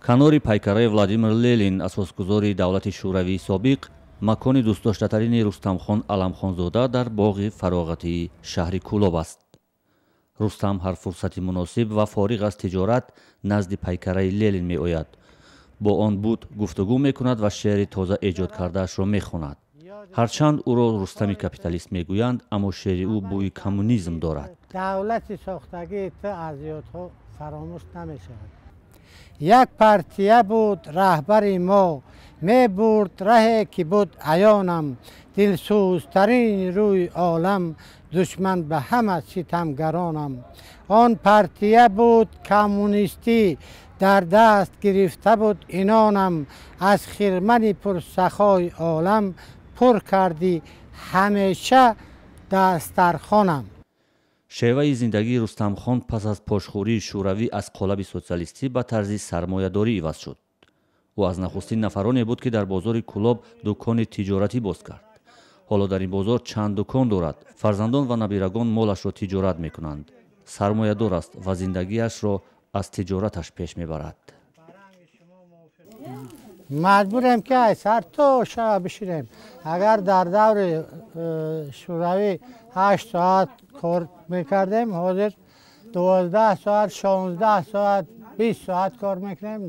канори пайкараи Владимир Лелин, асосгузори давлати шӯравии собиқ, макони дӯстдоштатарини Рустамхон Аламхонзода дар боғи фароғатии шаҳри Кӯлоб аст. Рустам ҳар фурсати муносиб ва фориғ аз тиҷорат назди пайкараи Лелин меояд. бо он буд гуфтугӯ мекунад ва шеъри тоза эҷод кардаашро мехонад. ҳарчанд ӯро рустами капиталист мегӯянд, аммо шеъри ӯ бӯи коммунизм дорад. давлати сохтагии ту аз ёдҳо фаромӯш намешавад. як партия буд раҳбари мо, мебурд раҳе ки буд аёнам, дилсӯзтарини рӯи олам, душман ба ҳама ситамгаронам. он партия буд коммунистӣ, дар даст гирифта буд инонам, аз хирмани пурсахои олам, пур кардӣ ҳамеша дастархонам. шеваи зиндагии Рустамхон пас аз пошхӯрии шӯравӣ аз қолаби социалистӣ ба тарзи сармоядорӣ иваз шуд. ӯ аз нахустин нафароне буд ки дар бозори Кӯлоб дукони тиҷоратӣ боз кард. ҳоло дар ин бозор чанд дукон дорад. фарзандон ва набирагон молашро тиҷорат мекунанд. сармоядор аст ва зиндагиашро аз тиҷораташ пеш мебарад. маҷбурем ки ай сар то шаба биширем. агар дар даври шӯравӣ 8 соат кор мекардем, ҳозир 12 соат, 16 соат, 20 соат кор мекунем.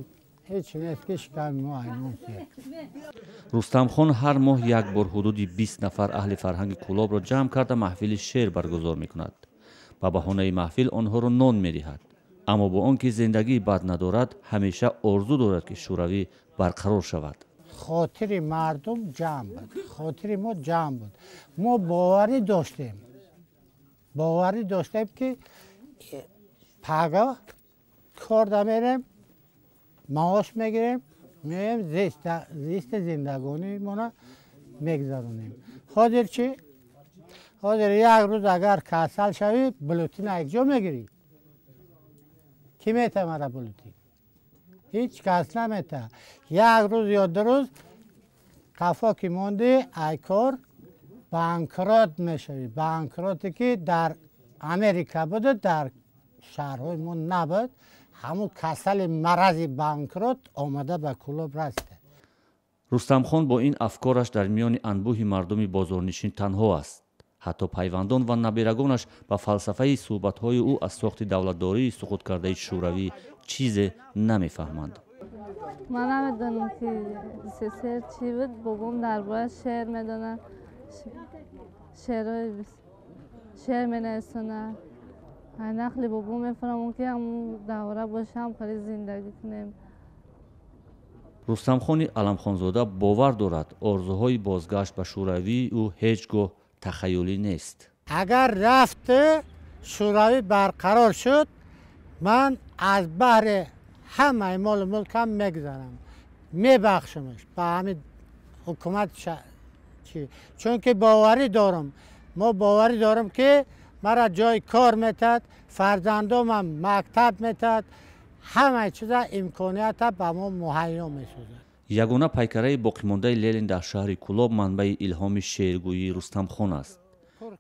ҳеҷ нест ки шиками мо айнон сест. Рустамхон ҳар моҳ як бор ҳудуди 20 нафар аҳли фарҳанги Кӯлобро ҷамъ карда маҳфили шеър баргузор мекунад. ба баҳонаи маҳфил онҳоро нон медиҳад. аммо бо он ки зиндагии бад надорад, ҳамеша орзу дорад ки шӯравӣ барқарор шавад. хотири мардум ҷамъ буд, хотири мо ҷамъ буд. мо боварӣ доштем ки пагоҳ корда мерем, маош мегирем, меем зисти зиндагонимона мегзаронем. ҳозир чӣ? ҳозир як рӯз агар касал шавӣ, булутина якҷо мегирӣ. ки метавонад булутин? ҳеҷ кас наметавонад. як рӯз ё ду рӯз қафо ки монди, ай кор банкрот мешавӣ. банкроте ки дар Америка буд, дар шаҳрҳои мо набуд. ҳамун касали марази банкрот омада ба Кӯлоб расте. Рустамхон бо ин афкораш дар миёни анбӯҳи мардуми бозорнишин танҳо аст. ҳатто пайвандон ва набирагонаш ба фалсафаи суҳбатҳои ӯ аз сохти давлатдории суқуткардаи шӯравӣ чизе намефаҳманд. ман намедонам ки СССР чӣ буд. бобом дарборааш шеър медонад, шеър менависонад. ай нақли бобо мефаҳмам ки ҳамун давра бошам, хали зиндагӣ кунем. Рустамхони Аламхонзода бовар дорад, орзуҳои бозгашт ба шӯравии ӯ ҳеҷ гоҳ тахаюлӣ нест. агар рафту шӯравӣ барқарор шуд, ман аз баҳри ҳамаи молу мулкам мегзарам, мебахшамаш ба ҳамин ҳукумат. чунки боварӣ дорам, мо боварӣ дорам ки мара ҷои кор метад, фарзандомам мактаб метад, ҳамаи чиза имконията ба мо муҳайё месозад. ягона пайкараи боқимондаи Лелин дар шаҳри Кӯлоб манбаи илҳоми шеъргӯии Рустамхон аст.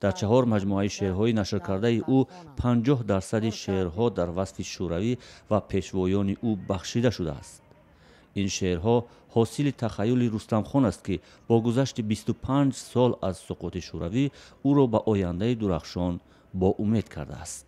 дар 4 маҷмӯаи шеърҳои нашркардаи ӯ 50% шеърҳо дар васфи шӯравӣ ва пешвоёни ӯ бахшида шудааст. ин шеърҳо ҳосили тахаюли Рустамхон аст ки бо гузашти 25 сол аз суқути шӯравӣ ӯро ба ояндаи дурахшон боумед кардааст.